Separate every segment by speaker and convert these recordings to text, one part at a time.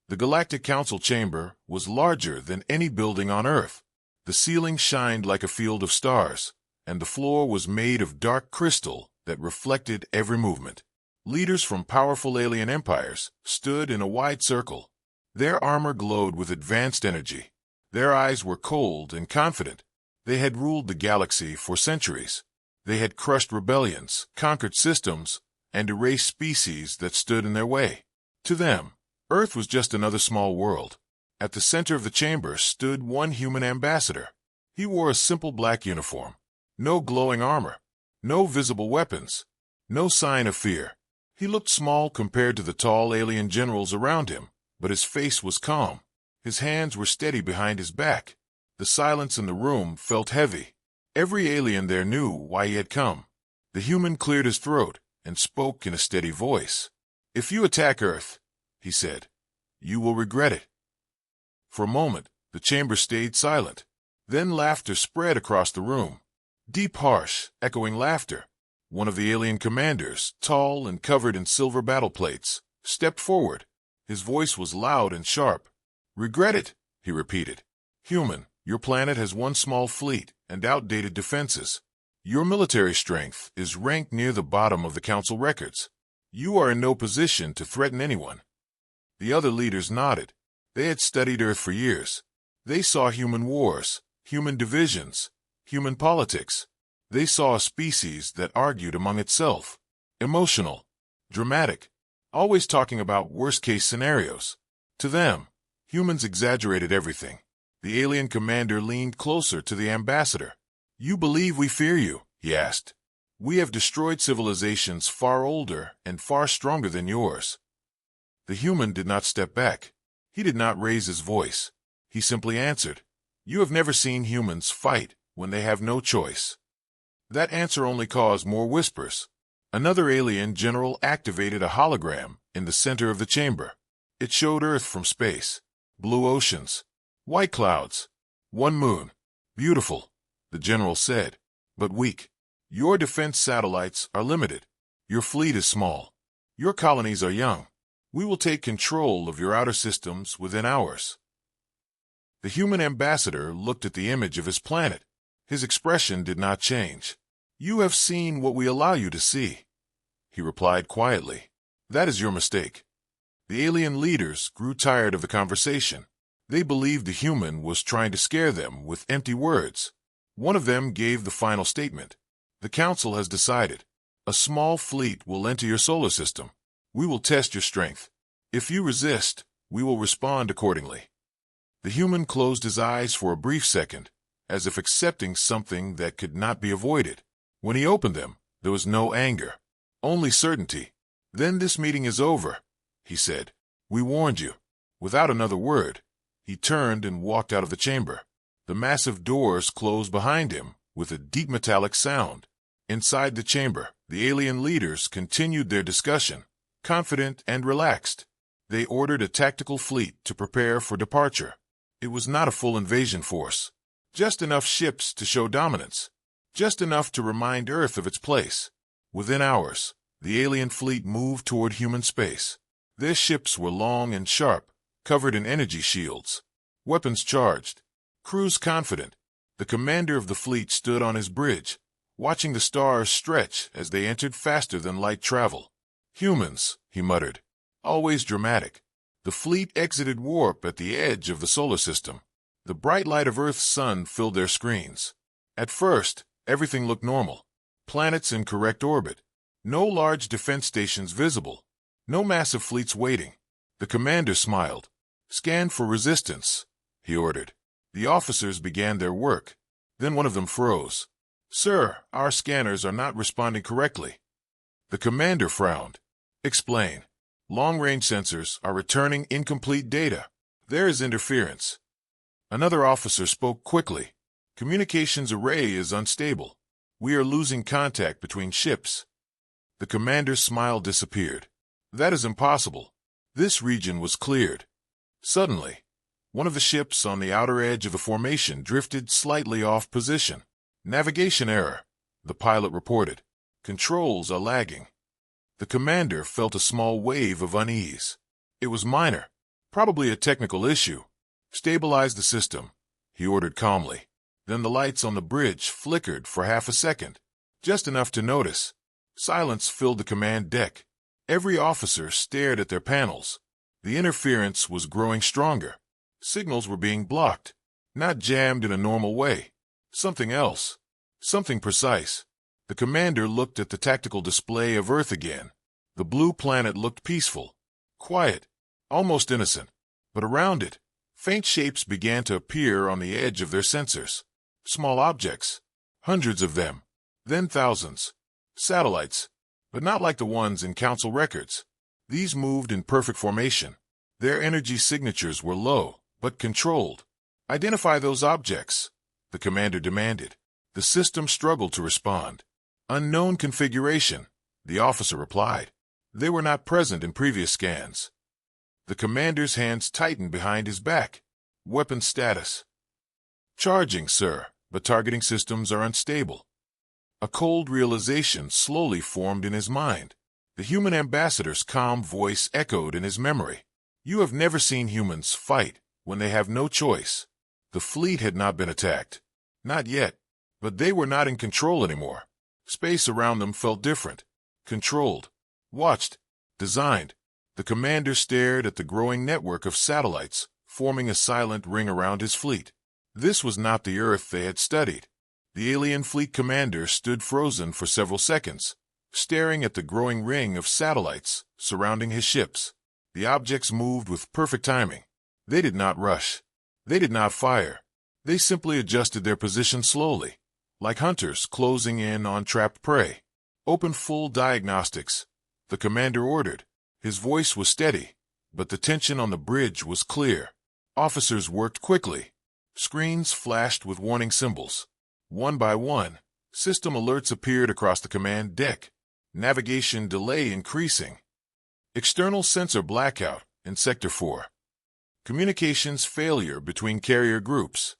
Speaker 1: The Galactic Council chamber was larger than any building on Earth. The ceiling shined like a field of stars, and the floor was made of dark crystal that reflected every movement. Leaders from powerful alien empires stood in a wide circle. Their armor glowed with advanced energy. Their eyes were cold and confident. They had ruled the galaxy for centuries. They had crushed rebellions, conquered systems, and erased species that stood in their way. To them, Earth was just another small world. At the center of the chamber stood one human ambassador. He wore a simple black uniform. No glowing armor. No visible weapons. No sign of fear. He looked small compared to the tall alien generals around him, but his face was calm. His hands were steady behind his back. The silence in the room felt heavy. Every alien there knew why he had come. The human cleared his throat and spoke in a steady voice. "If you attack Earth," he said, "you will regret it." For a moment, the chamber stayed silent. Then laughter spread across the room. Deep, harsh, echoing laughter. One of the alien commanders, tall and covered in silver battle plates, stepped forward. His voice was loud and sharp. "Regret it," he repeated. "Human, your planet has one small fleet and outdated defenses. Your military strength is ranked near the bottom of the Council records. You are in no position to threaten anyone." The other leaders nodded. They had studied Earth for years. They saw human wars, human divisions, human politics. They saw a species that argued among itself. Emotional, dramatic, always talking about worst-case scenarios. To them, humans exaggerated everything. The alien commander leaned closer to the ambassador. "You believe we fear you?" he asked. "We have destroyed civilizations far older and far stronger than yours." The human did not step back. He did not raise his voice. He simply answered, "You have never seen humans fight when they have no choice." That answer only caused more whispers. Another alien general activated a hologram in the center of the chamber. It showed Earth from space. Blue oceans, white clouds, one moon. "Beautiful," the general said, "but weak. Your defense satellites are limited. Your fleet is small. Your colonies are young. We will take control of your outer systems within hours." The human ambassador looked at the image of his planet. His expression did not change. "You have seen what we allow you to see," he replied quietly. "That is your mistake." The alien leaders grew tired of the conversation. They believed the human was trying to scare them with empty words. One of them gave the final statement. "The Council has decided. A small fleet will enter your solar system. We will test your strength. If you resist, we will respond accordingly." The human closed his eyes for a brief second, as if accepting something that could not be avoided. When he opened them, there was no anger, only certainty. "Then this meeting is over," he said. "We warned you." Without another word, he turned and walked out of the chamber. The massive doors closed behind him with a deep metallic sound. Inside the chamber, the alien leaders continued their discussion, confident and relaxed. They ordered a tactical fleet to prepare for departure. It was not a full invasion force. Just enough ships to show dominance. Just enough to remind Earth of its place. Within hours, the alien fleet moved toward human space. Their ships were long and sharp, covered in energy shields. Weapons charged. Crews confident. The commander of the fleet stood on his bridge, watching the stars stretch as they entered faster than light travel. "Humans," he muttered. "Always dramatic." The fleet exited warp at the edge of the solar system. The bright light of Earth's sun filled their screens. At first, everything looked normal. Planets in correct orbit. No large defense stations visible. No massive fleets waiting. The commander smiled. "Scan for resistance," he ordered. The officers began their work. Then one of them froze. "Sir, our scanners are not responding correctly." The commander frowned. "Explain." "Long-range sensors are returning incomplete data. There is interference." Another officer spoke quickly. "Communications array is unstable. We are losing contact between ships." The commander's smile disappeared. "That is impossible." This region was cleared. Suddenly, one of the ships on the outer edge of the formation drifted slightly off position. "Navigation error," the pilot reported. "Controls are lagging." The commander felt a small wave of unease. It was minor. Probably a technical issue. Stabilize the system, he ordered calmly. Then the lights on the bridge flickered for half a second, just enough to notice. Silence filled the command deck. Every officer stared at their panels. The interference was growing stronger. Signals were being blocked, not jammed in a normal way. Something else. Something precise. The commander looked at the tactical display of Earth again. The blue planet looked peaceful, quiet, almost innocent. But around it, faint shapes began to appear on the edge of their sensors. Small objects. Hundreds of them. Then thousands. Satellites. But not like the ones in Council records. These moved in perfect formation. Their energy signatures were low, but controlled. Identify those objects, the commander demanded. The system struggled to respond. Unknown configuration, the officer replied. They were not present in previous scans. The commander's hands tightened behind his back. Weapon status. Charging, sir, but targeting systems are unstable. A cold realization slowly formed in his mind. The human ambassador's calm voice echoed in his memory. You have never seen humans fight when they have no choice. The fleet had not been attacked. Not yet. But they were not in control anymore. Space around them felt different. Controlled. Watched. Designed. The commander stared at the growing network of satellites, forming a silent ring around his fleet. This was not the Earth they had studied. The alien fleet commander stood frozen for several seconds, staring at the growing ring of satellites surrounding his ships. The objects moved with perfect timing. They did not rush. They did not fire. They simply adjusted their position slowly, like hunters closing in on trapped prey. Open full diagnostics, the commander ordered. His voice was steady, but the tension on the bridge was clear. Officers worked quickly. Screens flashed with warning symbols. One by one, system alerts appeared across the command deck. Navigation delay increasing. External sensor blackout in Sector 4. Communications failure between carrier groups.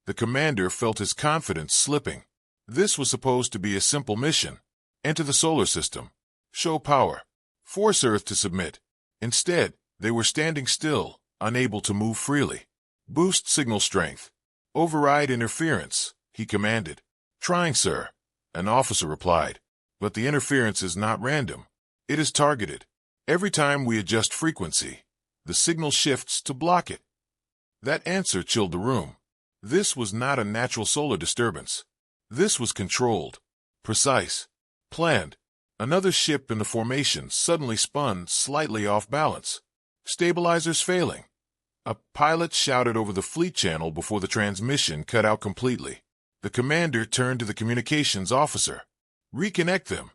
Speaker 1: The commander felt his confidence slipping. This was supposed to be a simple mission. Enter the solar system. Show power. Force Earth to submit. Instead, they were standing still, unable to move freely. Boost signal strength. Override interference, he commanded. Trying, sir, an officer replied. But the interference is not random. It is targeted. Every time we adjust frequency, the signal shifts to block it. That answer chilled the room. This was not a natural solar disturbance. This was controlled, precise, planned. Another ship in the formation suddenly spun slightly off balance. Stabilizers failing. A pilot shouted over the fleet channel before the transmission cut out completely. The commander turned to the communications officer. Reconnect them.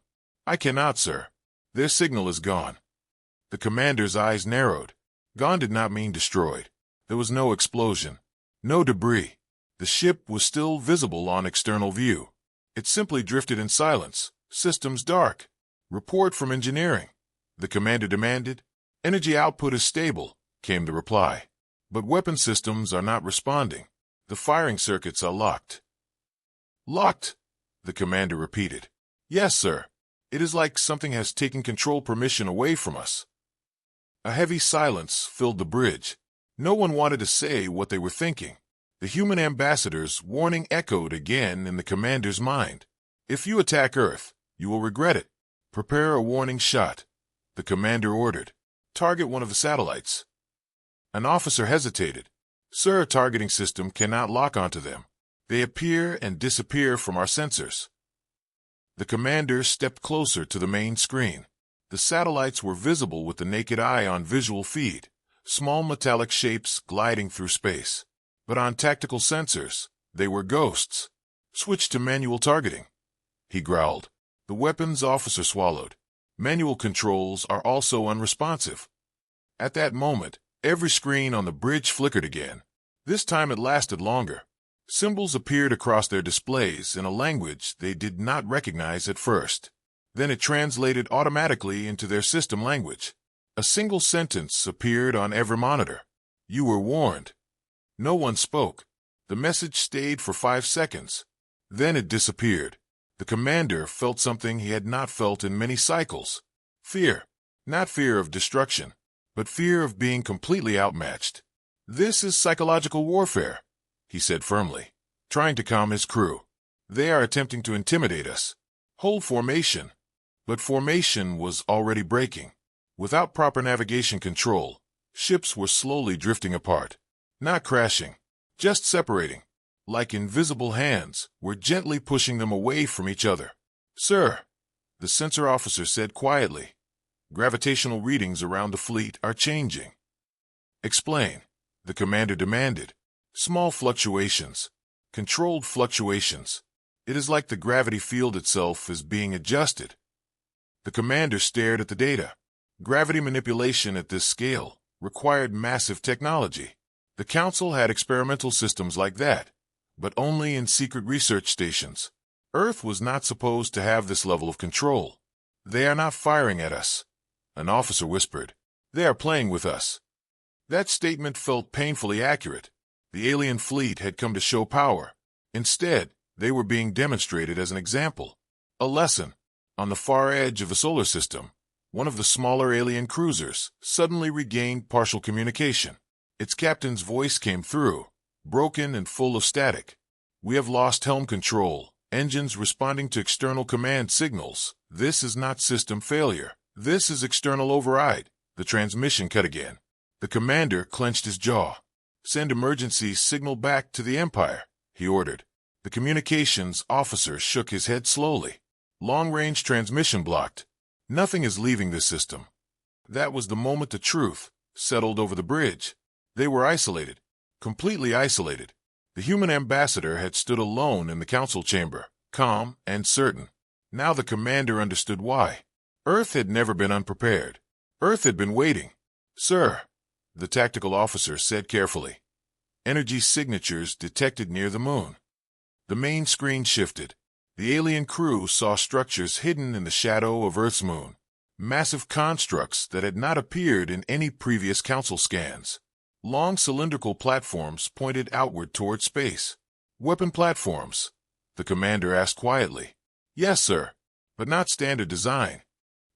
Speaker 1: I cannot, sir. Their signal is gone. The commander's eyes narrowed. Gone did not mean destroyed. There was no explosion. No debris. The ship was still visible on external view. It simply drifted in silence. Systems dark. Report from engineering. The commander demanded. Energy output is stable, came the reply. But weapon systems are not responding. The firing circuits are locked. Locked, the commander repeated. Yes, sir. It is like something has taken control permission away from us. A heavy silence filled the bridge. No one wanted to say what they were thinking. The human ambassador's warning echoed again in the commander's mind. If you attack Earth, you will regret it. Prepare a warning shot, the commander ordered. Target one of the satellites. An officer hesitated. Sir, a targeting system cannot lock onto them. They appear and disappear from our sensors. The commander stepped closer to the main screen. The satellites were visible with the naked eye on visual feed, small metallic shapes gliding through space. But on tactical sensors, they were ghosts. Switch to manual targeting, he growled. The weapons officer swallowed. Manual controls are also unresponsive. At that moment, every screen on the bridge flickered again. This time it lasted longer. Symbols appeared across their displays in a language they did not recognize at first. Then it translated automatically into their system language. A single sentence appeared on every monitor. You were warned. No one spoke. The message stayed for 5 seconds. Then it disappeared. The commander felt something he had not felt in many cycles. Fear. Not fear of destruction. but fear of being completely outmatched. "This is psychological warfare," he said firmly, trying to calm his crew. "They are attempting to intimidate us. Hold formation." But formation was already breaking. Without proper navigation control, ships were slowly drifting apart. Not crashing, just separating. Like invisible hands were gently pushing them away from each other. "Sir," the sensor officer said quietly, "gravitational readings around the fleet are changing." "Explain," the commander demanded. "Small fluctuations. Controlled fluctuations. It is like the gravity field itself is being adjusted." The commander stared at the data. Gravity manipulation at this scale required massive technology. The Council had experimental systems like that, but only in secret research stations. Earth was not supposed to have this level of control. "They are not firing at us," an officer whispered. "They are playing with us." That statement felt painfully accurate. The alien fleet had come to show power. Instead, they were being demonstrated as an example. A lesson. On the far edge of the solar system, one of the smaller alien cruisers suddenly regained partial communication. Its captain's voice came through, broken and full of static. "We have lost helm control. Engines responding to external command signals. This is not system failure. This is external override." The transmission cut again. The commander clenched his jaw. "Send emergency signal back to the Empire," he ordered. The communications officer shook his head slowly. "Long-range transmission blocked. Nothing is leaving this system." That was the moment the truth settled over the bridge. They were isolated, completely isolated. The human ambassador had stood alone in the council chamber, calm and certain. Now the commander understood why. Earth had never been unprepared. Earth had been waiting. "Sir," the tactical officer said carefully. "Energy signatures detected near the moon." The main screen shifted. The alien crew saw structures hidden in the shadow of Earth's moon. Massive constructs that had not appeared in any previous council scans. Long cylindrical platforms pointed outward toward space. "Weapon platforms?" the commander asked quietly. "Yes, sir, but not standard design."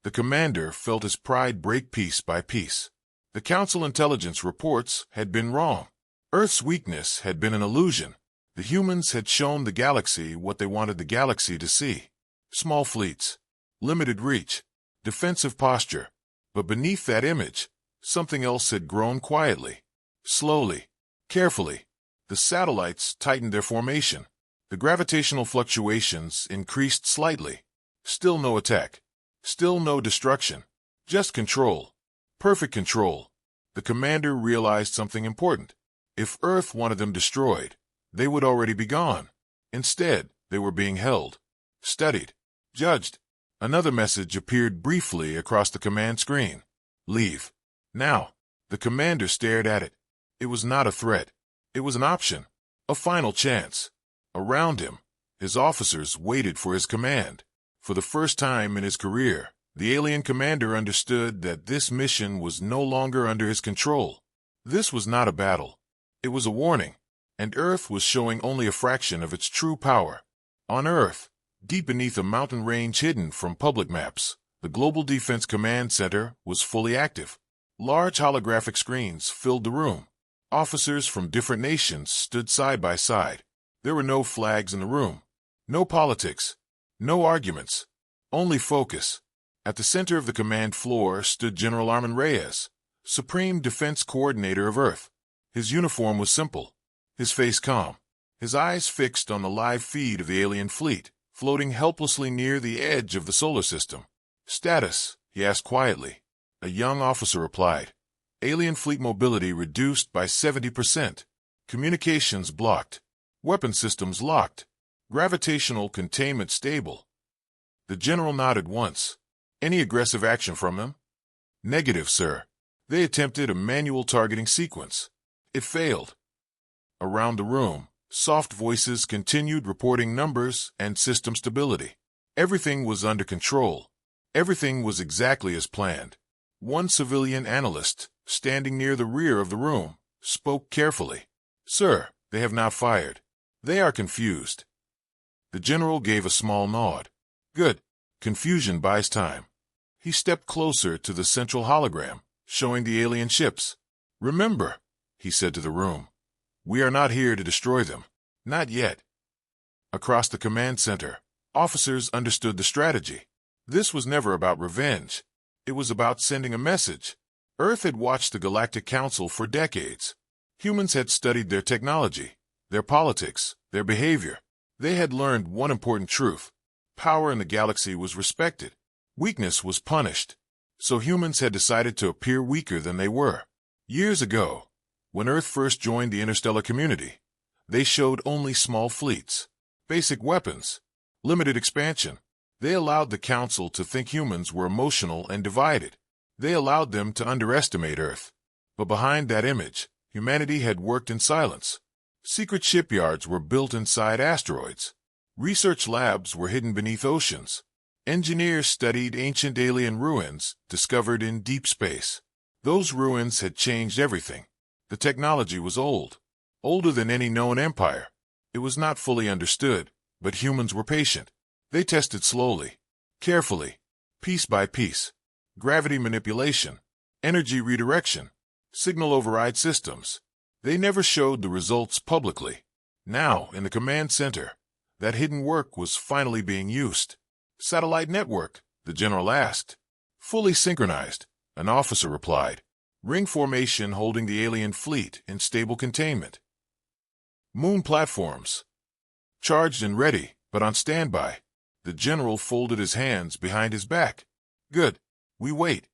Speaker 1: The commander felt his pride break piece by piece. The council intelligence reports had been wrong. Earth's weakness had been an illusion. The humans had shown the galaxy what they wanted the galaxy to see. Small fleets, limited reach, defensive posture. But beneath that image, something else had grown quietly. Slowly, carefully, the satellites tightened their formation. The gravitational fluctuations increased slightly. Still no attack. Still no destruction. Just control. Perfect control. The commander realized something important. If Earth wanted them destroyed, they would already be gone. Instead, they were being held, studied, judged. Another message appeared briefly across the command screen. "Leave. Now." The commander stared at it. It was not a threat. It was an option. A final chance. Around him, his officers waited for his command. For the first time in his career, the alien commander understood that this mission was no longer under his control. This was not a battle. It was a warning. And Earth was showing only a fraction of its true power. On Earth, deep beneath a mountain range hidden from public maps, the Global Defense Command Center was fully active. Large holographic screens filled the room. Officers from different nations stood side by side. There were no flags in the room. No politics. No arguments. Only focus. At the center of the command floor stood General Armin Reyes, Supreme Defense Coordinator of Earth. His uniform was simple. His face calm, his eyes fixed on the live feed of the alien fleet, floating helplessly near the edge of the solar system. "Status?" he asked quietly. A young officer replied. "Alien fleet mobility reduced by 70%. Communications blocked. Weapon systems locked. Gravitational containment stable." The general nodded once. "Any aggressive action from them?" "Negative, sir. They attempted a manual targeting sequence. It failed." Around the room, soft voices continued reporting numbers and system stability. Everything was under control. Everything was exactly as planned. One civilian analyst, standing near the rear of the room, spoke carefully. "Sir, they have not fired. They are confused." The general gave a small nod. "Good. Confusion buys time." He stepped closer to the central hologram. showing the alien ships. "Remember," he said to the room, "we are not here to destroy them. Not yet." Across the command center, officers understood the strategy. This was never about revenge. It was about sending a message. Earth had watched the Galactic Council for decades. Humans had studied their technology, their politics, their behavior. They had learned one important truth. Power in the galaxy was respected. Weakness was punished. So humans had decided to appear weaker than they were. Years ago, when Earth first joined the interstellar community, they showed only small fleets, basic weapons, limited expansion. They allowed the Council to think humans were emotional and divided. They allowed them to underestimate Earth. But behind that image, humanity had worked in silence. Secret shipyards were built inside asteroids. Research labs were hidden beneath oceans. Engineers studied ancient alien ruins discovered in deep space. Those ruins had changed everything. The technology was old, older than any known empire. It was not fully understood, but humans were patient. They tested slowly, carefully, piece by piece. Gravity manipulation, energy redirection, signal override systems. They never showed the results publicly. Now, in the command center, that hidden work was finally being used. "Satellite network?" the general asked. "Fully synchronized," an officer replied. "Ring formation holding the alien fleet in stable containment." "Moon platforms?" "Charged and ready, but on standby." The general folded his hands behind his back. "Good. We wait."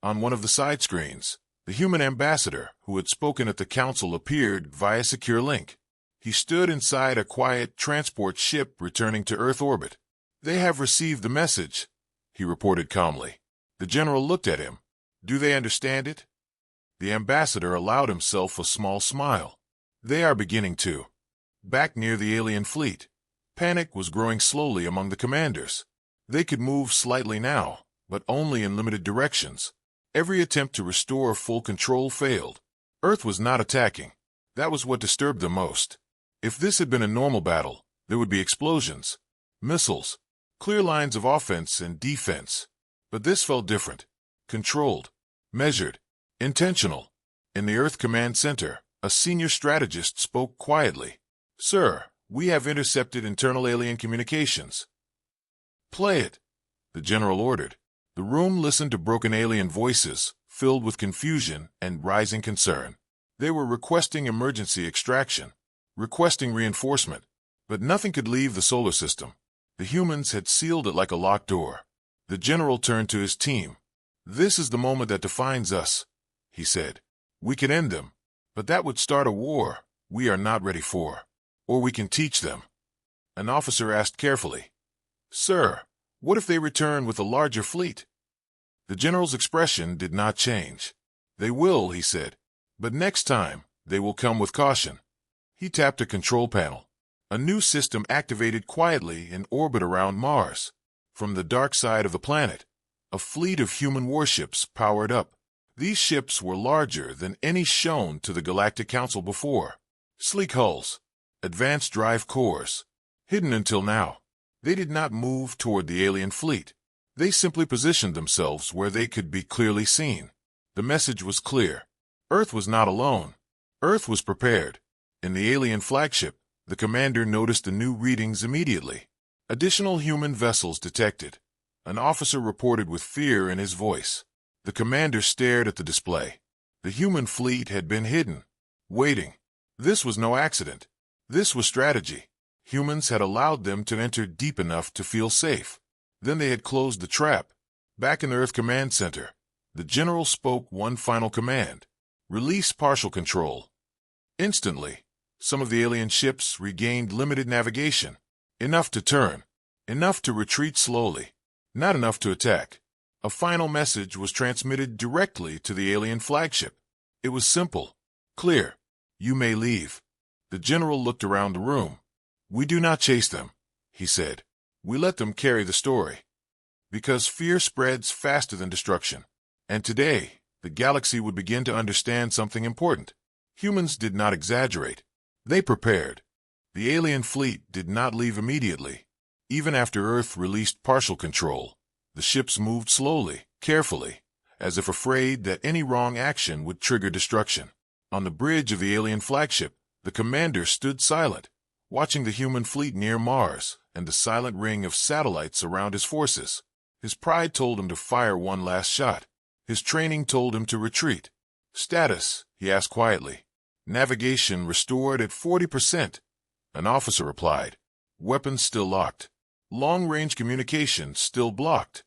Speaker 1: On one of the side screens, the human ambassador who had spoken at the council appeared via secure link. He stood inside a quiet transport ship returning to Earth orbit. "They have received the message," he reported calmly. The general looked at him. "Do they understand it?" The ambassador allowed himself a small smile. "They are beginning to." Back near the alien fleet, panic was growing slowly among the commanders. They could move slightly now, but only in limited directions. Every attempt to restore full control failed. Earth was not attacking. That was what disturbed them most. If this had been a normal battle, there would be explosions, missiles, clear lines of offense and defense. But this felt different. Controlled, measured, intentional. In the Earth Command Center, a senior strategist spoke quietly. "Sir, we have intercepted internal alien communications." "Play it," the general ordered. The room listened to broken alien voices, filled with confusion and rising concern. They were requesting emergency extraction, requesting reinforcement, but nothing could leave the solar system. The humans had sealed it like a locked door. The general turned to his team. "This is the moment that defines us," he said. "We can end them, but that would start a war we are not ready for. Or we can teach them." An officer asked carefully, "Sir, what if they return with a larger fleet?" The general's expression did not change. "They will," he said, "but next time they will come with caution." He tapped a control panel. A new system activated quietly in orbit around Mars. From the dark side of the planet, a fleet of human warships powered up. These ships were larger than any shown to the Galactic Council before. Sleek hulls, advanced drive cores, hidden until now. They did not move toward the alien fleet. They simply positioned themselves where they could be clearly seen. The message was clear. Earth was not alone. Earth was prepared. In the alien flagship, the commander noticed the new readings immediately. Additional human vessels detected. An officer reported with fear in his voice. The commander stared at the display. The human fleet had been hidden, waiting. This was no accident. This was strategy. Humans had allowed them to enter deep enough to feel safe. Then they had closed the trap. Back in the Earth Command Center, the general spoke one final command. "Release partial control." Instantly, some of the alien ships regained limited navigation. Enough to turn. Enough to retreat slowly. Not enough to attack. A final message was transmitted directly to the alien flagship. It was simple, clear. "You may leave." The general looked around the room. "We do not chase them," he said. "We let them carry the story." Because fear spreads faster than destruction. And today, the galaxy would begin to understand something important. Humans did not exaggerate. They prepared. The alien fleet did not leave immediately. Even after Earth released partial control, the ships moved slowly, carefully, as if afraid that any wrong action would trigger destruction. On the bridge of the alien flagship, the commander stood silent, watching the human fleet near Mars and the silent ring of satellites around his forces. His pride told him to fire one last shot. His training told him to retreat. "Status?" he asked quietly. "Navigation restored at 40%. An officer replied. "Weapons still locked. Long-range communication still blocked."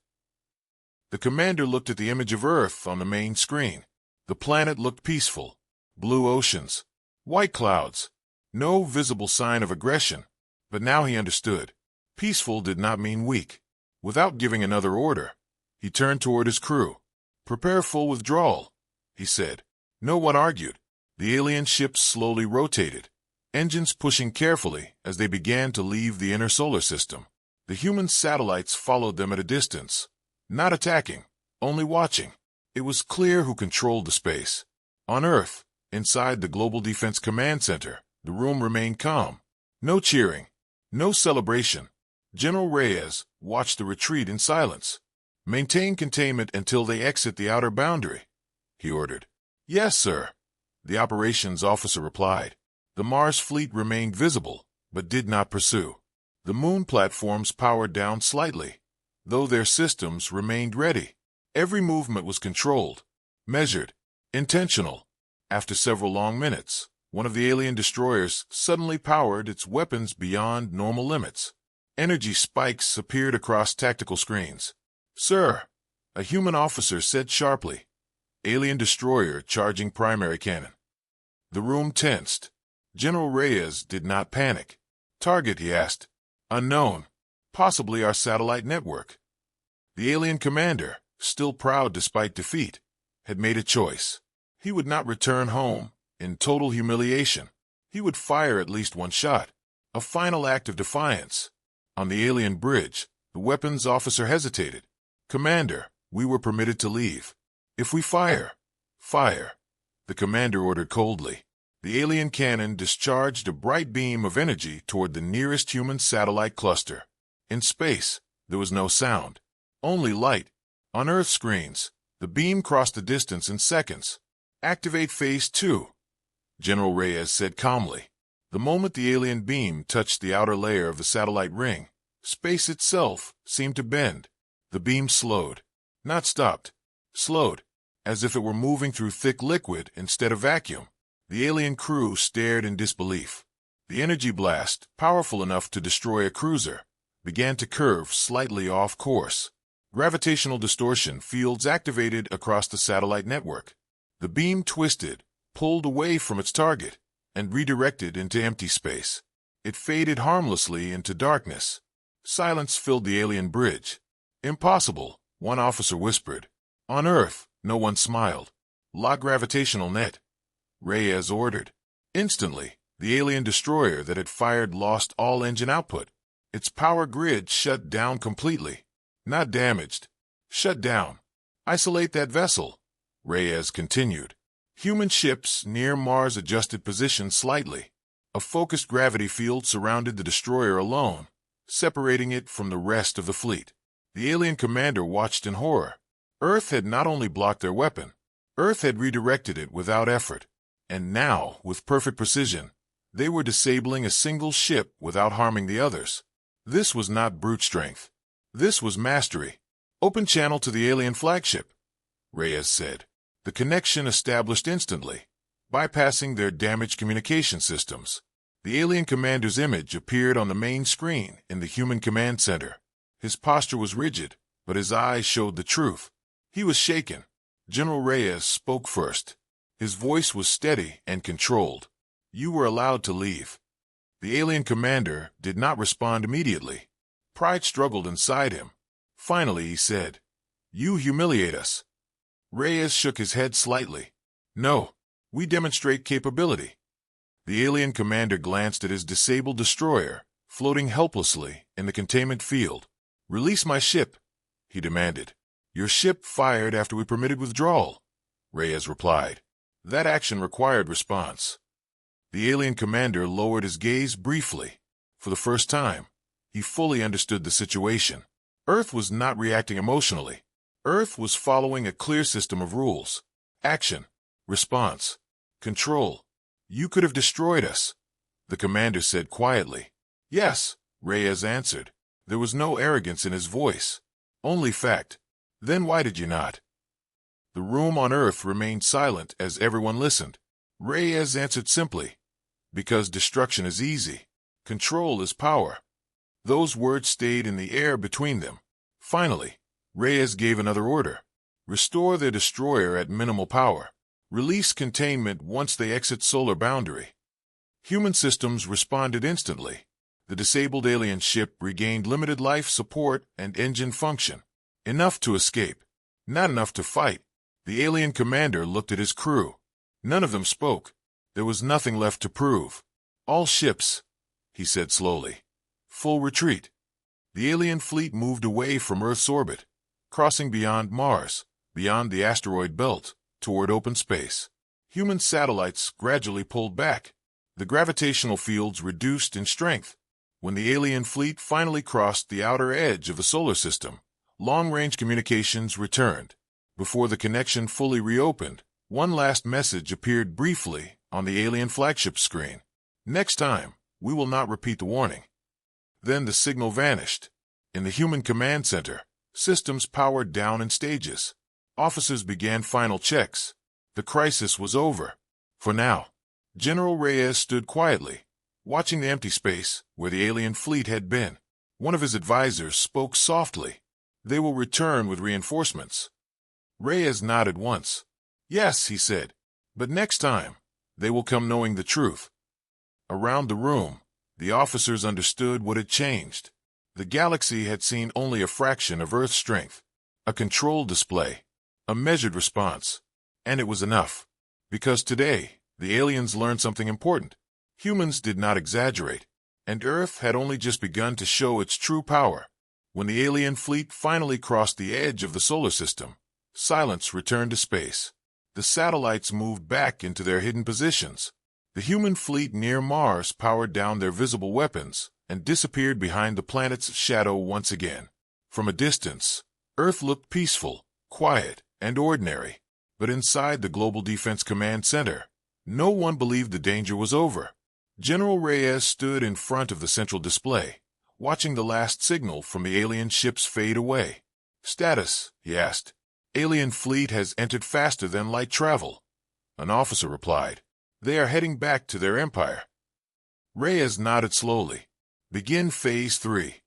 Speaker 1: The commander looked at the image of Earth on the main screen. The planet looked peaceful. Blue oceans, white clouds, no visible sign of aggression. But now he understood. Peaceful did not mean weak. Without giving another order, he turned toward his crew. "Prepare full withdrawal," he said. No one argued. The alien ships slowly rotated, engines pushing carefully as they began to leave the inner solar system. The human satellites followed them at a distance, not attacking, only watching. It was clear who controlled the space. On Earth, inside the Global Defense Command Center, the room remained calm. No cheering, no celebration. General Reyes watched the retreat in silence. "Maintain containment until they exit the outer boundary," he ordered. "Yes, sir," the operations officer replied. The Mars fleet remained visible, but did not pursue. The moon platforms powered down slightly, though their systems remained ready. Every movement was controlled, measured, intentional. After several long minutes, one of the alien destroyers suddenly powered its weapons beyond normal limits. Energy spikes appeared across tactical screens. "Sir," a human officer said sharply. Alien destroyer charging primary cannon. The room tensed. General Reyes did not panic. "Target?" he asked. "Unknown. Possibly our satellite network." The alien commander, still proud despite defeat, had made a choice. He would not return home in total humiliation. He would fire at least one shot, a final act of defiance. On the alien bridge, the weapons officer hesitated. "Commander, we were permitted to leave. If we fire, fire," the commander ordered coldly. The alien cannon discharged a bright beam of energy toward the nearest human satellite cluster. In space, there was no sound, only light. On Earth screens, the beam crossed the distance in seconds. "Activate Phase 2, General Reyes said calmly. The moment the alien beam touched the outer layer of the satellite ring, space itself seemed to bend. The beam slowed, not stopped, slowed, as if it were moving through thick liquid instead of vacuum. The alien crew stared in disbelief. The energy blast, powerful enough to destroy a cruiser, began to curve slightly off course. Gravitational distortion fields activated across the satellite network. The beam twisted, pulled away from its target, and redirected into empty space. It faded harmlessly into darkness. Silence filled the alien bridge. "Impossible," one officer whispered. "On Earth, no one smiled." "Lock gravitational net," Reyes ordered. Instantly, the alien destroyer that had fired lost all engine output. Its power grid shut down completely. Not damaged. Shut down. "Isolate that vessel," Reyes continued. Human ships near Mars adjusted position slightly. A focused gravity field surrounded the destroyer alone, separating it from the rest of the fleet. The alien commander watched in horror. Earth had not only blocked their weapon, Earth had redirected it without effort. And now, with perfect precision, they were disabling a single ship without harming the others. This was not brute strength. This was mastery. "Open channel to the alien flagship," Reyes said. The connection established instantly, bypassing their damaged communication systems. The alien commander's image appeared on the main screen in the human command center. His posture was rigid, but his eyes showed the truth. He was shaken. General Reyes spoke first. His voice was steady and controlled. "You were allowed to leave." The alien commander did not respond immediately. Pride struggled inside him. Finally, he said, "You humiliate us." Reyes shook his head slightly. "No, we demonstrate capability." The alien commander glanced at his disabled destroyer, floating helplessly in the containment field. "Release my ship," he demanded. "Your ship fired after we permitted withdrawal," Reyes replied. That action required response. The alien commander lowered his gaze briefly. For the first time, he fully understood the situation. Earth was not reacting emotionally. Earth was following a clear system of rules. Action, response, control. You could have destroyed us, the commander said quietly. Yes, Reyes answered. There was no arrogance in his voice, only fact. Then why did you not? The room on Earth remained silent as everyone listened. Reyes answered simply, because destruction is easy. Control is power. Those words stayed in the air between them. Finally, Reyes gave another order. Restore their destroyer at minimal power. Release containment once they exit solar boundary. Human systems responded instantly. The disabled alien ship regained limited life support and engine function. Enough to escape, not enough to fight. The alien commander looked at his crew. None of them spoke. There was nothing left to prove. All ships, he said slowly. Full retreat. The alien fleet moved away from Earth's orbit, crossing beyond Mars, beyond the asteroid belt, toward open space. Human satellites gradually pulled back. The gravitational fields reduced in strength. When the alien fleet finally crossed the outer edge of the solar system, long-range communications returned. Before the connection fully reopened, one last message appeared briefly on the alien flagship screen. Next time, we will not repeat the warning. Then the signal vanished. In the human command center, systems powered down in stages. Officers began final checks. The crisis was over. For now, General Reyes stood quietly, watching the empty space where the alien fleet had been. One of his advisors spoke softly. They will return with reinforcements. Reyes nodded once. Yes, he said, but next time, they will come knowing the truth. Around the room, the officers understood what had changed. The galaxy had seen only a fraction of Earth's strength, a controlled display, a measured response, and it was enough. Because today, the aliens learned something important. Humans did not exaggerate, and Earth had only just begun to show its true power. When the alien fleet finally crossed the edge of the solar system, silence returned to space. The satellites moved back into their hidden positions. The human fleet near Mars powered down their visible weapons and disappeared behind the planet's shadow once again. From a distance, Earth looked peaceful, quiet, and ordinary. But inside the Global Defense Command Center, no one believed the danger was over. General Reyes stood in front of the central display, watching the last signal from the alien ships fade away. Status, he asked. Alien fleet has entered faster than light travel. An officer replied. They are heading back to their empire. Reyes nodded slowly. Begin Phase 3.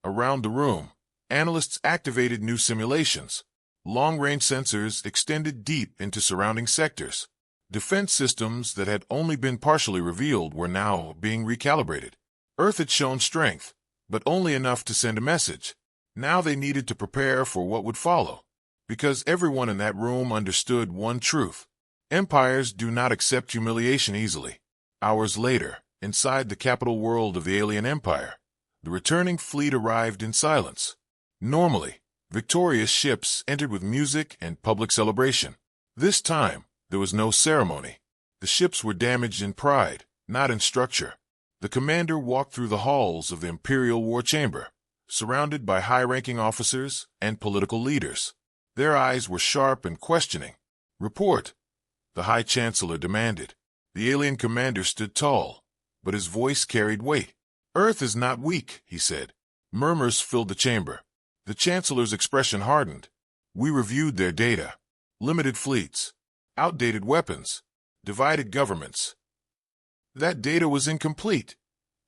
Speaker 1: Around the room, analysts activated new simulations. Long-range sensors extended deep into surrounding sectors. Defense systems that had only been partially revealed were now being recalibrated. Earth had shown strength, but only enough to send a message. Now they needed to prepare for what would follow. Because everyone in that room understood one truth. Empires do not accept humiliation easily. Hours later, inside the capital world of the alien empire, the returning fleet arrived in silence. Normally, victorious ships entered with music and public celebration. This time, there was no ceremony. The ships were damaged in pride, not in structure. The commander walked through the halls of the Imperial War Chamber, surrounded by high-ranking officers and political leaders. Their eyes were sharp and questioning. Report, the High Chancellor demanded. The alien commander stood tall, but his voice carried weight. Earth is not weak, he said. Murmurs filled the chamber. The Chancellor's expression hardened. We reviewed their data. Limited fleets, outdated weapons, divided governments. That data was incomplete,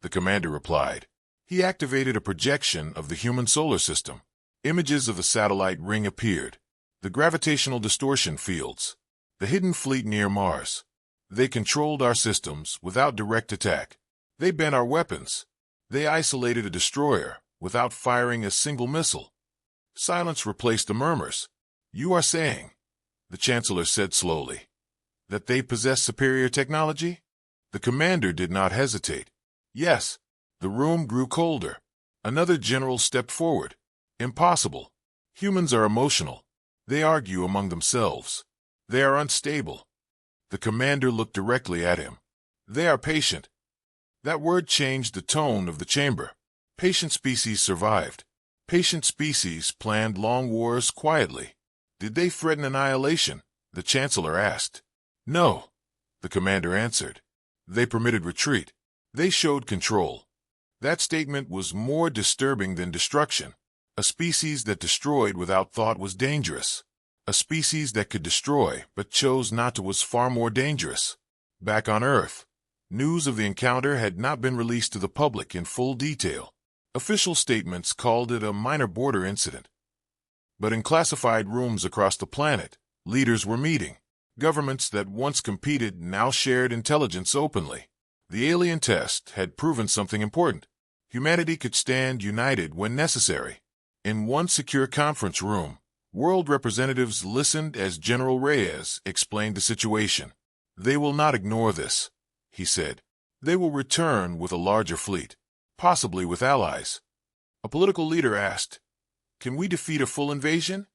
Speaker 1: the commander replied. He activated a projection of the human solar system. Images of the satellite ring appeared. The gravitational distortion fields. The hidden fleet near Mars. They controlled our systems without direct attack. They bent our weapons. They isolated a destroyer without firing a single missile. Silence replaced the murmurs. You are saying, the Chancellor said slowly, that they possess superior technology? The commander did not hesitate. Yes. The room grew colder. Another general stepped forward. Impossible. Humans are emotional. They argue among themselves. They are unstable. The commander looked directly at him. They are patient. That word changed the tone of the chamber. Patient species survived. Patient species planned long wars quietly. Did they threaten annihilation? The Chancellor asked. No, the commander answered. They permitted retreat. They showed control. That statement was more disturbing than destruction. A species that destroyed without thought was dangerous. A species that could destroy but chose not to was far more dangerous. Back on Earth, news of the encounter had not been released to the public in full detail. Official statements called it a minor border incident. But in classified rooms across the planet, leaders were meeting. Governments that once competed now shared intelligence openly. The alien test had proven something important. Humanity could stand united when necessary. In one secure conference room, world representatives listened as General Reyes explained the situation. They will not ignore this, he said. They will return with a larger fleet, possibly with allies. A political leader asked, "Can we defeat a full invasion?"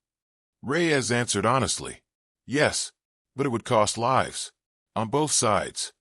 Speaker 1: Reyes answered honestly, "Yes, but it would cost lives. On both sides."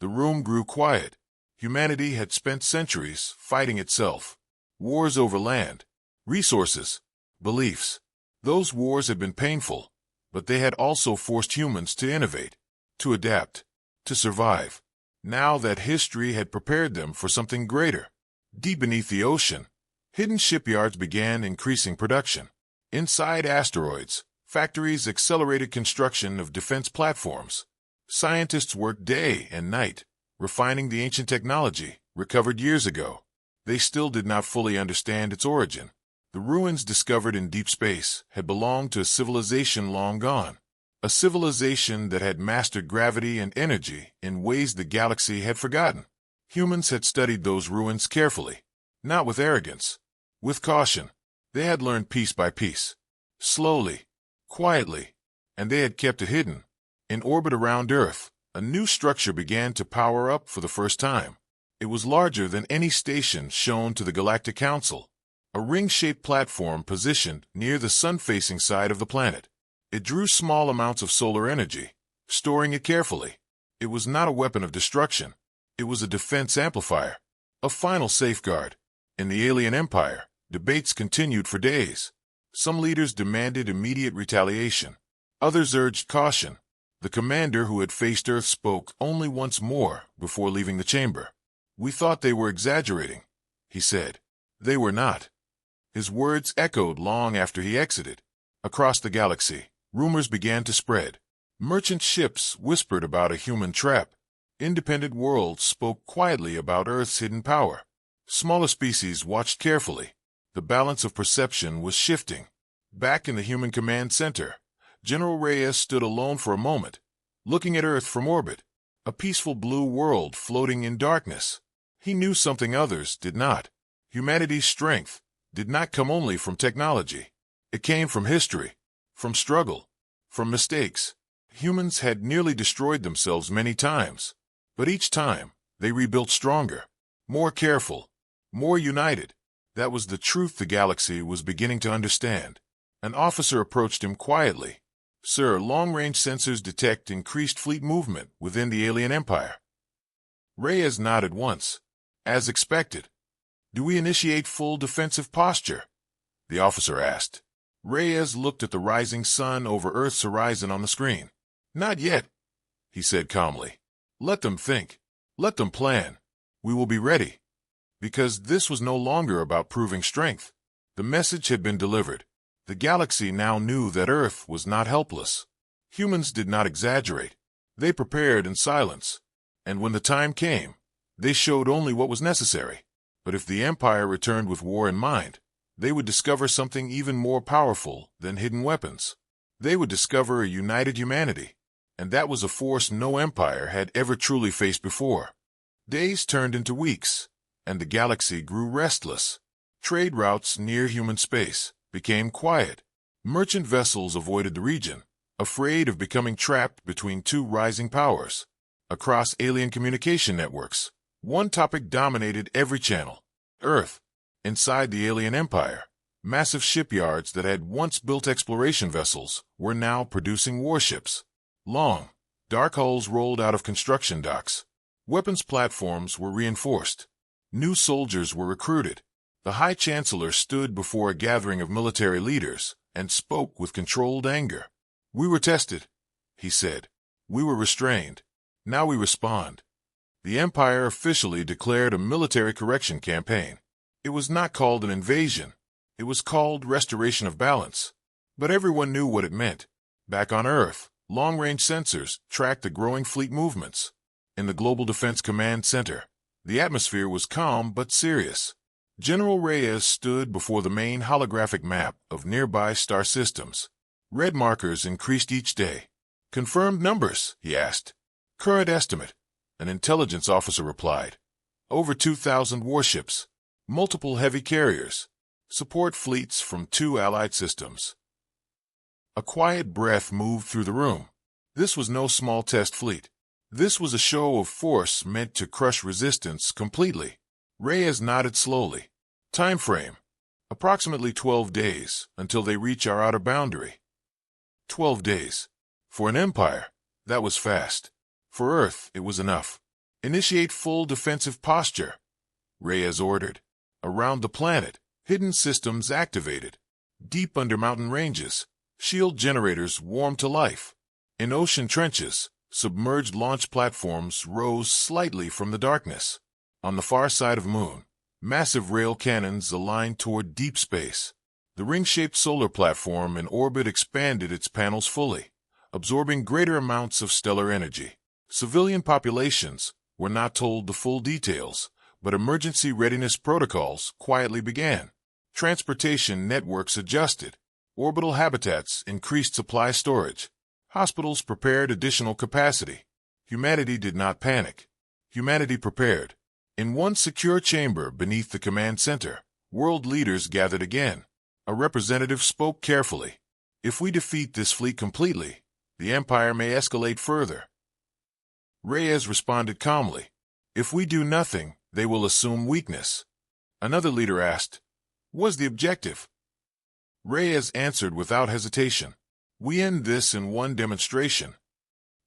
Speaker 1: The room grew quiet. Humanity had spent centuries fighting itself. Wars over land, resources, beliefs. Those wars had been painful, but they had also forced humans to innovate, to adapt, to survive. Now that history had prepared them for something greater. Deep beneath the ocean, hidden shipyards began increasing production. Inside asteroids, factories accelerated construction of defense platforms. Scientists worked day and night, refining the ancient technology recovered years ago. They still did not fully understand its origin. The ruins discovered in deep space had belonged to a civilization long gone. A civilization that had mastered gravity and energy in ways the galaxy had forgotten. Humans had studied those ruins carefully, not with arrogance, with caution. They had learned piece by piece, slowly, quietly, and they had kept it hidden. In orbit around Earth, a new structure began to power up for the first time. It was larger than any station shown to the Galactic Council. A ring-shaped platform positioned near the sun-facing side of the planet. It drew small amounts of solar energy, storing it carefully. It was not a weapon of destruction. It was a defense amplifier, a final safeguard. In the alien empire, debates continued for days. Some leaders demanded immediate retaliation. Others urged caution. The commander who had faced Earth spoke only once more before leaving the chamber. "We thought they were exaggerating," he said. They were not. His words echoed long after he exited. Across the galaxy, rumors began to spread. Merchant ships whispered about a human trap. Independent worlds spoke quietly about Earth's hidden power. Smaller species watched carefully. The balance of perception was shifting. Back in the human command center, General Reyes stood alone for a moment, looking at Earth from orbit, a peaceful blue world floating in darkness. He knew something others did not. Humanity's strength did not come only from technology. It came from history, from struggle, from mistakes. Humans had nearly destroyed themselves many times, but each time they rebuilt stronger, more careful, more united. That was the truth the galaxy was beginning to understand. An officer approached him quietly. "Sir, long-range sensors detect increased fleet movement within the alien empire." Reyes nodded once. "As expected." "Do we initiate full defensive posture?" the officer asked. Reyes looked at the rising sun over Earth's horizon on the screen. "Not yet," he said calmly. "Let them think. Let them plan. We will be ready." Because this was no longer about proving strength. The message had been delivered. The galaxy now knew that Earth was not helpless. Humans did not exaggerate. They prepared in silence. And when the time came, they showed only what was necessary. But if the Empire returned with war in mind, they would discover something even more powerful than hidden weapons. They would discover a united humanity. And that was a force no empire had ever truly faced before. Days turned into weeks, and the galaxy grew restless. Trade routes near human space became quiet. Merchant vessels avoided the region, afraid of becoming trapped between two rising powers. Across alien communication networks, one topic dominated every channel: Earth. Inside the alien empire, massive shipyards that had once built exploration vessels were now producing warships. Long, dark hulls rolled out of construction docks. Weapons platforms were reinforced. New soldiers were recruited. The High Chancellor stood before a gathering of military leaders and spoke with controlled anger. "We were tested," he said. "We were restrained. Now we respond." The Empire officially declared a military correction campaign. It was not called an invasion. It was called restoration of balance. But everyone knew what it meant. Back on Earth, long-range sensors tracked the growing fleet movements. In the Global Defense Command Center, the atmosphere was calm but serious. General Reyes stood before the main holographic map of nearby star systems. Red markers increased each day. "Confirmed numbers?" he asked. "Current estimate," an intelligence officer replied. "Over 2,000 warships, multiple heavy carriers, support fleets from 2 allied systems." A quiet breath moved through the room. This was no small test fleet. This was a show of force meant to crush resistance completely. Reyes nodded slowly. "Time frame: approximately 12 days until they reach our outer boundary." 12 days. For an empire, that was fast. For Earth, it was enough. "Initiate full defensive posture," Reyes ordered. Around the planet, hidden systems activated. Deep under mountain ranges, shield generators warmed to life. In ocean trenches, submerged launch platforms rose slightly from the darkness. On the far side of Moon, massive rail cannons aligned toward deep space. The ring-shaped solar platform in orbit expanded its panels fully, absorbing greater amounts of stellar energy. Civilian populations were not told the full details, but emergency readiness protocols quietly began. Transportation networks adjusted. Orbital habitats increased supply storage. Hospitals prepared additional capacity. Humanity did not panic. Humanity prepared. In one secure chamber beneath the command center, world leaders gathered again. A representative spoke carefully. "If we defeat this fleet completely, the Empire may escalate further." Reyes responded calmly. "If we do nothing, they will assume weakness." Another leader asked, "What's the objective?" Reyes answered without hesitation. "We end this in one demonstration."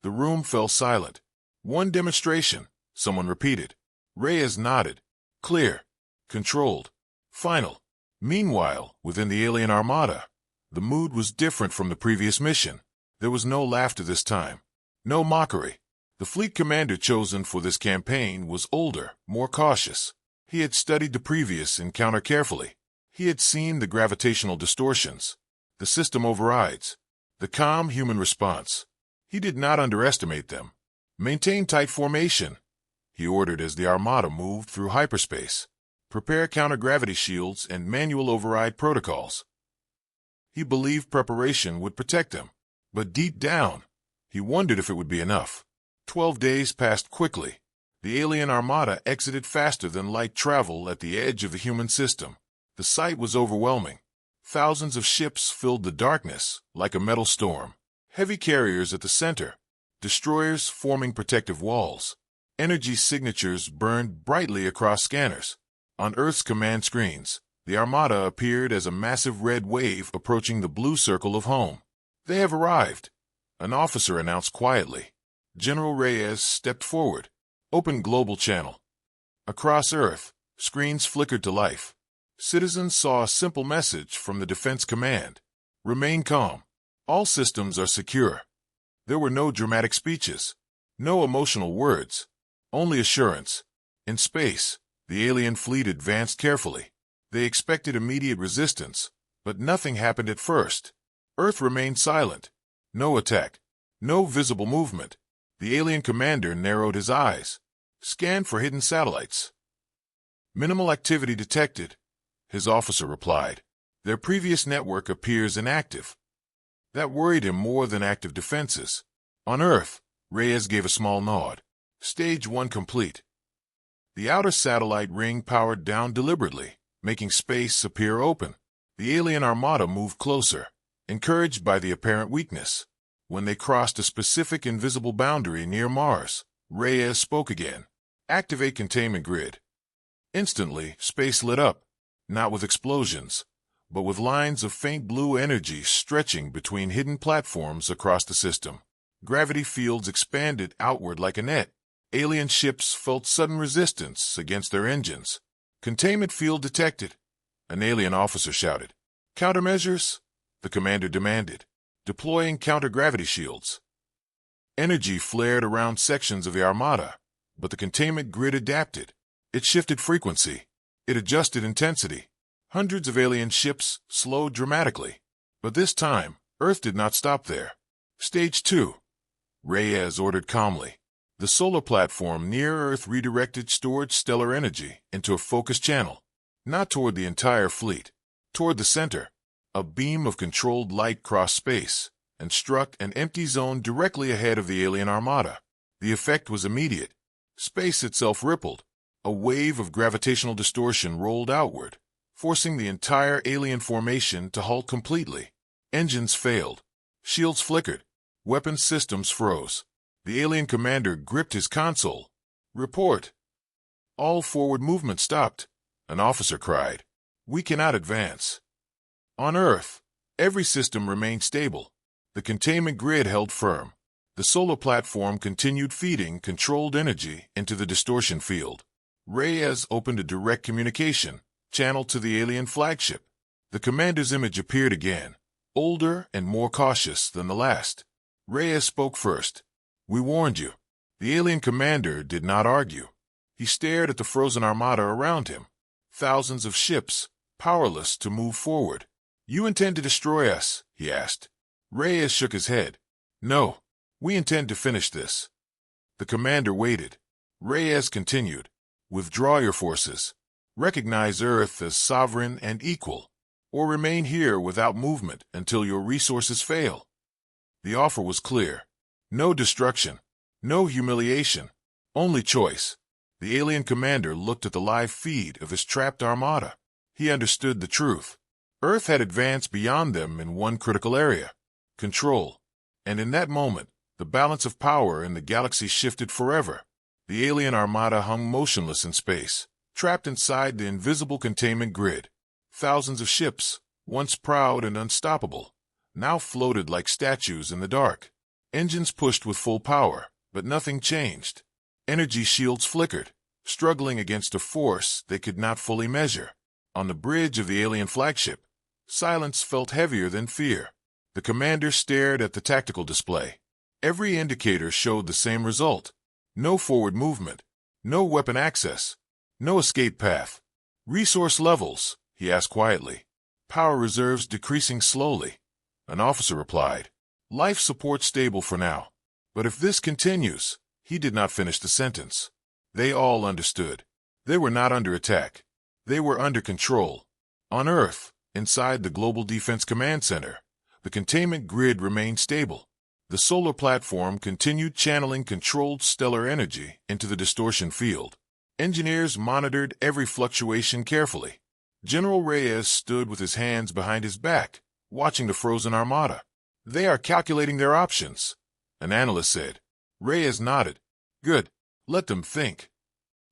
Speaker 1: The room fell silent. "One demonstration," someone repeated. Reyes nodded. "Clear. Controlled. Final." Meanwhile, within the alien armada, the mood was different from the previous mission. There was no laughter this time. No mockery. The fleet commander chosen for this campaign was older, more cautious. He had studied the previous encounter carefully. He had seen the gravitational distortions, the system overrides, the calm human response. He did not underestimate them. "Maintain tight formation," he ordered as the armada moved through hyperspace. "Prepare counter-gravity shields and manual override protocols." He believed preparation would protect them, but deep down, he wondered if it would be enough. 12 days passed quickly. The alien armada exited faster than light travel at the edge of the human system. The sight was overwhelming. Thousands of ships filled the darkness like a metal storm. Heavy carriers at the center, destroyers forming protective walls. Energy signatures burned brightly across scanners. On Earth's command screens, the armada appeared as a massive red wave approaching the blue circle of home. "They have arrived," an officer announced quietly. General Reyes stepped forward. "Open global channel." Across Earth, screens flickered to life. Citizens saw a simple message from the Defense Command. "Remain calm. All systems are secure." There were no dramatic speeches, no emotional words, only assurance. In space, the alien fleet advanced carefully. They expected immediate resistance, but nothing happened at first. Earth remained silent. No attack. No visible movement. The alien commander narrowed his eyes, scanned for hidden satellites. "Minimal activity detected," his officer replied. "Their previous network appears inactive." That worried him more than active defenses. On Earth, Reyes gave a small nod. Stage 1 complete. The outer satellite ring powered down deliberately, making space appear open. The alien armada moved closer, encouraged by the apparent weakness. When they crossed a specific invisible boundary near Mars, Reyes spoke again. "Activate containment grid." Instantly, space lit up, not with explosions, but with lines of faint blue energy stretching between hidden platforms across the system. Gravity fields expanded outward like a net. Alien ships felt sudden resistance against their engines. "Containment field detected," An alien officer shouted. Countermeasures? The commander demanded. Deploying counter-gravity shields. Energy flared around sections of the armada, but the containment grid adapted. It shifted frequency. It adjusted intensity. Hundreds of alien ships slowed dramatically. But this time, Earth did not stop there. Stage 2. Reyes ordered calmly. The solar platform near Earth redirected stored stellar energy into a focused channel, not toward the entire fleet, toward the center. A beam of controlled light crossed space and struck an empty zone directly ahead of the alien armada. The effect was immediate. Space itself rippled. A wave of gravitational distortion rolled outward, forcing the entire alien formation to halt completely. Engines failed. Shields flickered. Weapons systems froze. The alien commander gripped his console. Report. All forward movement stopped. An officer cried. We cannot advance. On Earth, every system remained stable. The containment grid held firm. The solar platform continued feeding controlled energy into the distortion field. Reyes opened a direct communication channel to the alien flagship. The commander's image appeared again, older and more cautious than the last. Reyes spoke first. We warned you. The alien commander did not argue. He stared at the frozen armada around him. Thousands of ships, powerless to move forward. You intend to destroy us? He asked. Reyes shook his head. No, we intend to finish this. The commander waited. Reyes continued. Withdraw your forces. Recognize Earth as sovereign and equal, or remain here without movement until your resources fail. The offer was clear. No destruction, no humiliation, only choice. The alien commander looked at the live feed of his trapped armada. He understood the truth. Earth had advanced beyond them in one critical area, control. And in that moment, the balance of power in the galaxy shifted forever. The alien armada hung motionless in space, trapped inside the invisible containment grid. Thousands of ships, once proud and unstoppable, now floated like statues in the dark. Engines pushed with full power, but nothing changed. Energy shields flickered, struggling against a force they could not fully measure. On the bridge of the alien flagship, silence felt heavier than fear. The commander stared at the tactical display. Every indicator showed the same result. No forward movement, no weapon access, no escape path. Resource levels, he asked quietly. Power reserves decreasing slowly. An officer replied. Life support stable for now. But if this continues, he did not finish the sentence. They all understood. They were not under attack. They were under control. On Earth, inside the Global Defense Command Center, the containment grid remained stable. The solar platform continued channeling controlled stellar energy into the distortion field. Engineers monitored every fluctuation carefully. General Reyes stood with his hands behind his back, watching the frozen armada. They are calculating their options, an analyst said. Reyes nodded. Good. Let them think.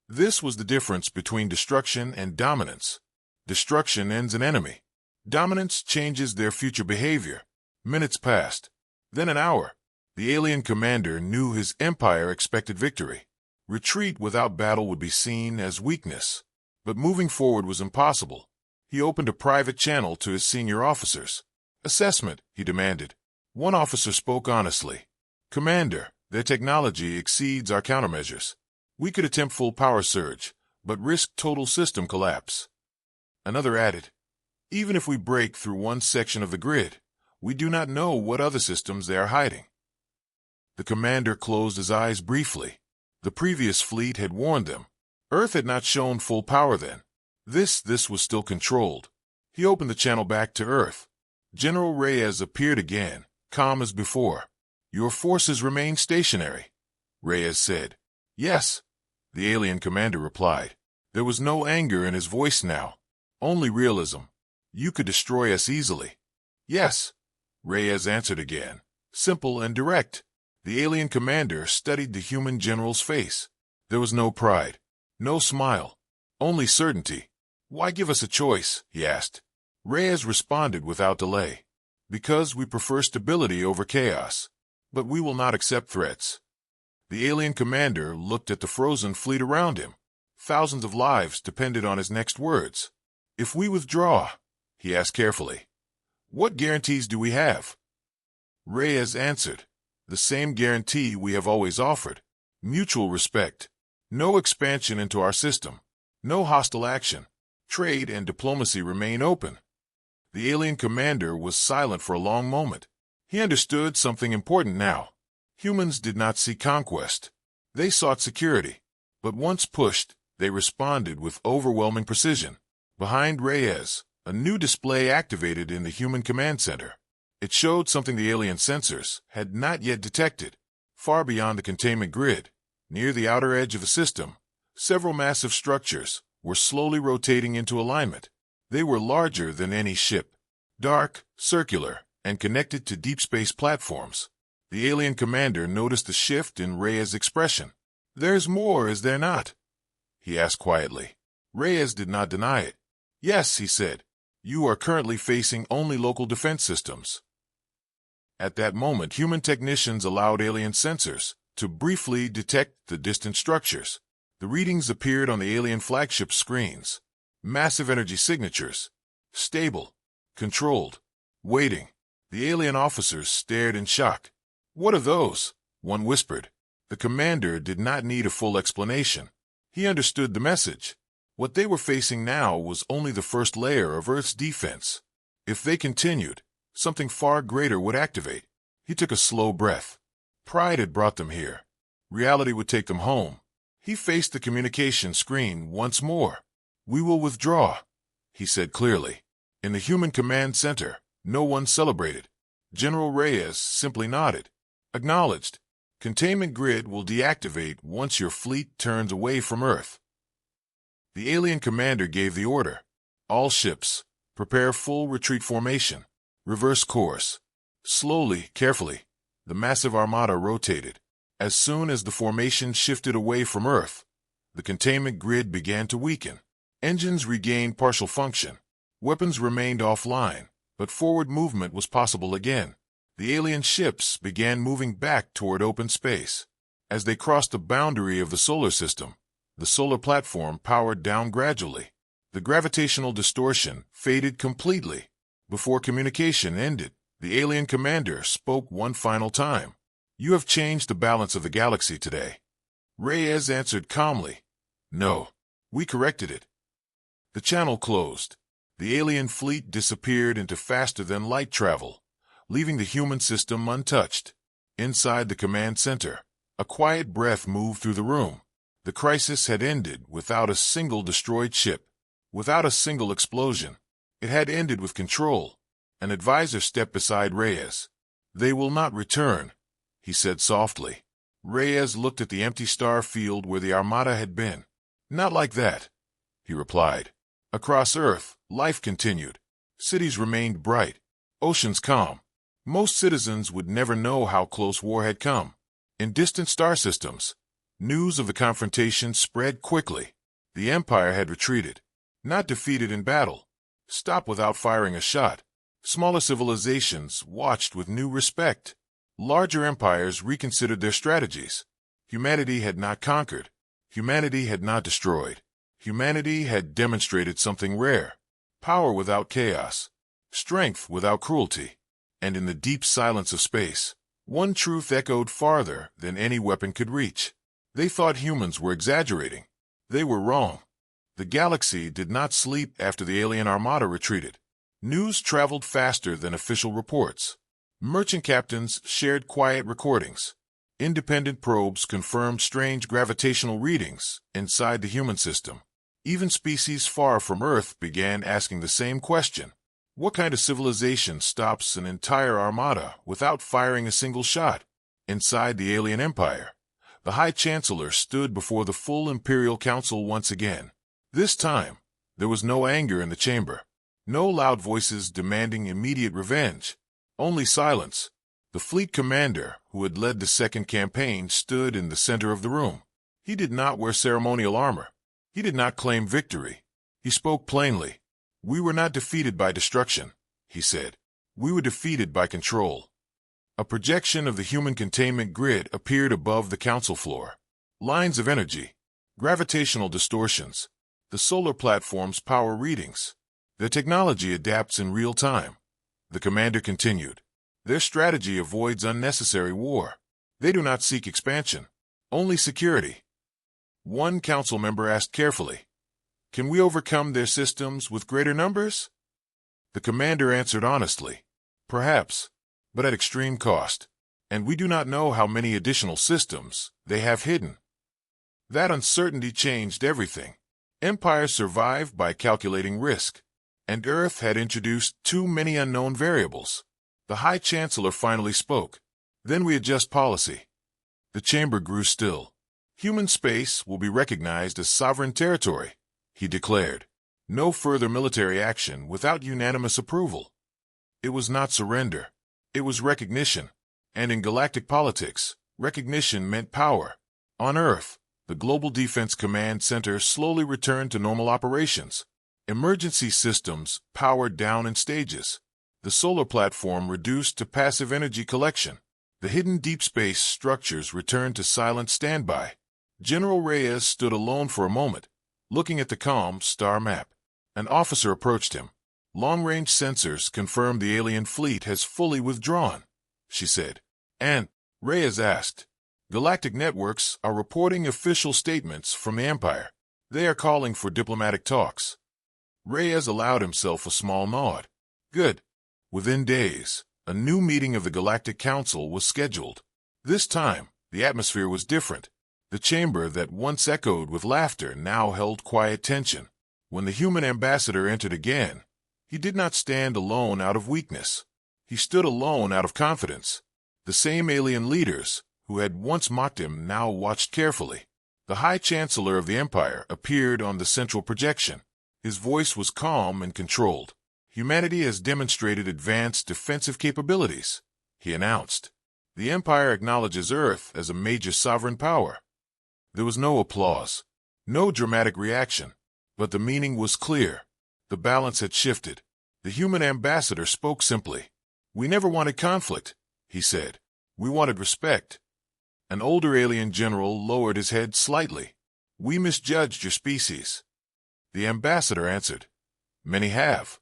Speaker 1: This was the difference between destruction and dominance. Destruction ends an enemy. Dominance changes their future behavior. Minutes passed. Then an hour. The alien commander knew his empire expected victory. Retreat without battle would be seen as weakness. But moving forward was impossible. He opened a private channel to his senior officers. Assessment, he demanded. One officer spoke honestly. Commander, their technology exceeds our countermeasures. We could attempt full power surge, but risk total system collapse. Another added, even if we break through one section of the grid, we do not know what other systems they are hiding. The commander closed his eyes briefly. The previous fleet had warned them. Earth had not shown full power then. This was still controlled. He opened the channel back to Earth. General Reyes appeared again, calm as before. Your forces remain stationary, Reyes said. Yes, the alien commander replied. There was no anger in his voice now, only realism. You could destroy us easily. Yes, Reyes answered again, simple and direct. The alien commander studied the human general's face. There was no pride, no smile, only certainty. Why give us a choice? He asked. Reyes responded without delay. Because we prefer stability over chaos. But we will not accept threats. The alien commander looked at the frozen fleet around him. Thousands of lives depended on his next words. If we withdraw, he asked carefully, what guarantees do we have? Reyes answered, the same guarantee we have always offered. Mutual respect. No expansion into our system. No hostile action. Trade and diplomacy remain open. The alien commander was silent for a long moment. He understood something important now. Humans did not seek conquest. They sought security. But once pushed, they responded with overwhelming precision. Behind Reyes, a new display activated in the human command center. It showed something the alien sensors had not yet detected. Far beyond the containment grid, near the outer edge of the system, several massive structures were slowly rotating into alignment. They were larger than any ship, dark, circular, and connected to deep space platforms. The alien commander noticed a shift in Reyes' expression. There's more, is there not? He asked quietly. Reyes did not deny it. Yes, he said. You are currently facing only local defense systems. At that moment, human technicians allowed alien sensors to briefly detect the distant structures. The readings appeared on the alien flagship screens. Massive energy signatures. Stable. Controlled. Waiting. The alien officers stared in shock. What are those? One whispered. The commander did not need a full explanation. He understood the message. What they were facing now was only the first layer of Earth's defense. If they continued, something far greater would activate. He took a slow breath. Pride had brought them here. Reality would take them home. He faced the communication screen once more. We will withdraw, he said clearly. In the human command center, no one celebrated. General Reyes simply nodded. Acknowledged. Containment grid will deactivate once your fleet turns away from Earth. The alien commander gave the order. All ships, prepare full retreat formation. Reverse course. Slowly, carefully, the massive armada rotated. As soon as the formation shifted away from Earth, the containment grid began to weaken. Engines regained partial function. Weapons remained offline, but forward movement was possible again. The alien ships began moving back toward open space. As they crossed the boundary of the solar system, the solar platform powered down gradually. The gravitational distortion faded completely. Before communication ended, the alien commander spoke one final time. You have changed the balance of the galaxy today. Reyes answered calmly. No, we corrected it. The channel closed. The alien fleet disappeared into faster-than-light travel, leaving the human system untouched. Inside the command center, a quiet breath moved through the room. The crisis had ended without a single destroyed ship, without a single explosion. It had ended with control. An advisor stepped beside Reyes. They will not return, he said softly. Reyes looked at the empty star field where the armada had been. Not like that, he replied. Across Earth, life continued. Cities remained bright. Oceans calm. Most citizens would never know how close war had come. In distant star systems, news of the confrontation spread quickly. The Empire had retreated, not defeated in battle. Stopped without firing a shot. Smaller civilizations watched with new respect. Larger empires reconsidered their strategies. Humanity had not conquered. Humanity had not destroyed. Humanity had demonstrated something rare. Power without chaos. Strength without cruelty. And in the deep silence of space, one truth echoed farther than any weapon could reach. They thought humans were exaggerating. They were wrong. The galaxy did not sleep after the alien armada retreated. News traveled faster than official reports. Merchant captains shared quiet recordings. Independent probes confirmed strange gravitational readings inside the human system. Even species far from Earth began asking the same question. What kind of civilization stops an entire armada without firing a single shot? Inside the alien empire, the High Chancellor stood before the full Imperial Council once again. This time, there was no anger in the chamber. No loud voices demanding immediate revenge. Only silence. The fleet commander, who had led the second campaign, stood in the center of the room. He did not wear ceremonial armor. He did not claim victory. He spoke plainly. We were not defeated by destruction, he said. We were defeated by control. A projection of the human containment grid appeared above the council floor. Lines of energy. Gravitational distortions. The solar platform's power readings. The technology adapts in real time. The commander continued. Their strategy avoids unnecessary war. They do not seek expansion, only security. One council member asked carefully, "Can we overcome their systems with greater numbers?" The commander answered honestly, "Perhaps, but at extreme cost, and we do not know how many additional systems they have hidden." That uncertainty changed everything. Empires survived by calculating risk, and Earth had introduced too many unknown variables. The High Chancellor finally spoke. "Then we adjust policy." The chamber grew still. "Human space will be recognized as sovereign territory," he declared. "No further military action without unanimous approval." It was not surrender. It was recognition. And in galactic politics, recognition meant power. On Earth, the Global Defense Command Center slowly returned to normal operations. Emergency systems powered down in stages. The solar platform reduced to passive energy collection. The hidden deep space structures returned to silent standby. General Reyes stood alone for a moment, looking at the calm star map. An officer approached him. "Long-range sensors confirm the alien fleet has fully withdrawn," she said. "And," Reyes asked, "galactic networks are reporting official statements from the Empire. They are calling for diplomatic talks." Reyes allowed himself a small nod. "Good." Within days, a new meeting of the Galactic Council was scheduled. This time, the atmosphere was different. The chamber that once echoed with laughter now held quiet tension. When the human ambassador entered again, he did not stand alone out of weakness. He stood alone out of confidence. The same alien leaders who had once mocked him now watched carefully. The High Chancellor of the Empire appeared on the central projection. His voice was calm and controlled. "Humanity has demonstrated advanced defensive capabilities," he announced. "The Empire acknowledges Earth as a major sovereign power." There was no applause, no dramatic reaction, but the meaning was clear. The balance had shifted. The human ambassador spoke simply. "We never wanted conflict," he said. "We wanted respect." An older alien general lowered his head slightly. "We misjudged your species." The ambassador answered, "Many have."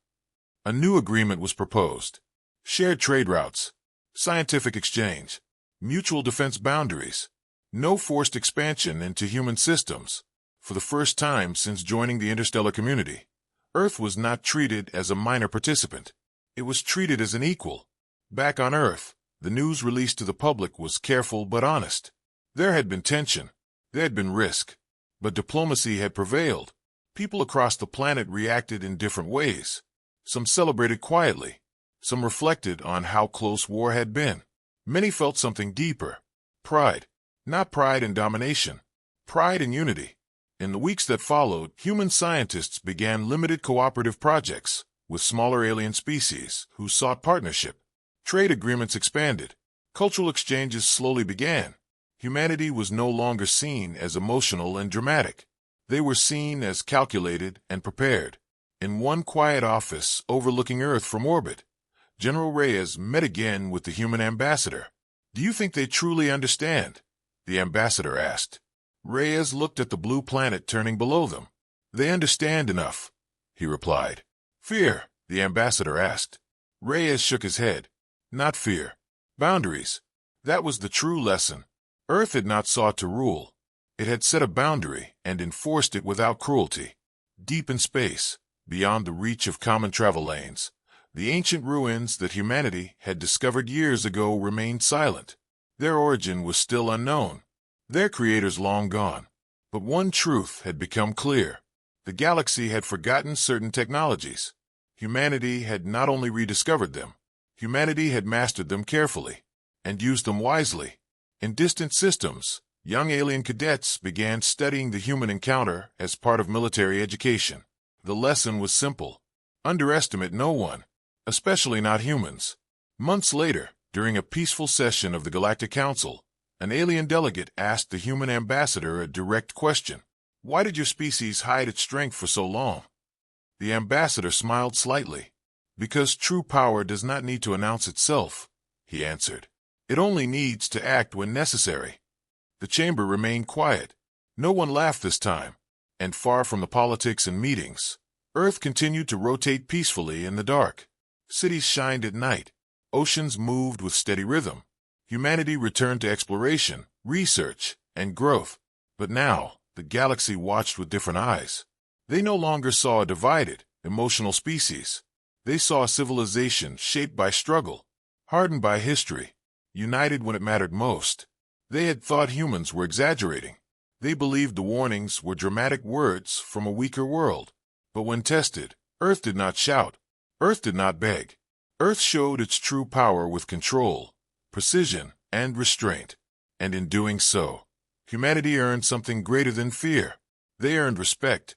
Speaker 1: A new agreement was proposed. Shared trade routes, scientific exchange, mutual defense boundaries, no forced expansion into human systems. For the first time since joining the interstellar community, Earth was not treated as a minor participant. It was treated as an equal. Back on Earth, the news released to the public was careful but honest. There had been tension. There had been risk. But diplomacy had prevailed. People across the planet reacted in different ways. Some celebrated quietly. Some reflected on how close war had been. Many felt something deeper. Pride. Not pride in domination. Pride in unity. In the weeks that followed, human scientists began limited cooperative projects with smaller alien species who sought partnership. Trade agreements expanded. Cultural exchanges slowly began. Humanity was no longer seen as emotional and dramatic. They were seen as calculated and prepared. In one quiet office overlooking Earth from orbit, General Reyes met again with the human ambassador. "Do you think they truly understand?" the ambassador asked. Reyes looked at the blue planet turning below them. "They understand enough," he replied. "Fear?" the ambassador asked. Reyes shook his head. "Not fear. Boundaries. That was the true lesson. Earth had not sought to rule. It had set a boundary and enforced it without cruelty. Deep in space, beyond the reach of common travel lanes, the ancient ruins that humanity had discovered years ago remained silent. Their origin was still unknown. Their creators long gone. But one truth had become clear. The galaxy had forgotten certain technologies. Humanity had not only rediscovered them, humanity had mastered them carefully and used them wisely. In distant systems, young alien cadets began studying the human encounter as part of military education. The lesson was simple. Underestimate no one, especially not humans. Months later, during a peaceful session of the Galactic Council, an alien delegate asked the human ambassador a direct question. "Why did your species hide its strength for so long?" The ambassador smiled slightly. "Because true power does not need to announce itself," he answered. "It only needs to act when necessary." The chamber remained quiet. No one laughed this time, and far from the politics and meetings, Earth continued to rotate peacefully in the dark. Cities shined at night. Oceans moved with steady rhythm. Humanity returned to exploration, research, and growth. But now, the galaxy watched with different eyes. They no longer saw a divided, emotional species. They saw a civilization shaped by struggle, hardened by history, united when it mattered most. They had thought humans were exaggerating. They believed the warnings were dramatic words from a weaker world. But when tested, Earth did not shout. Earth did not beg. Earth showed its true power with control, precision, and restraint. And in doing so, humanity earned something greater than fear. They earned respect.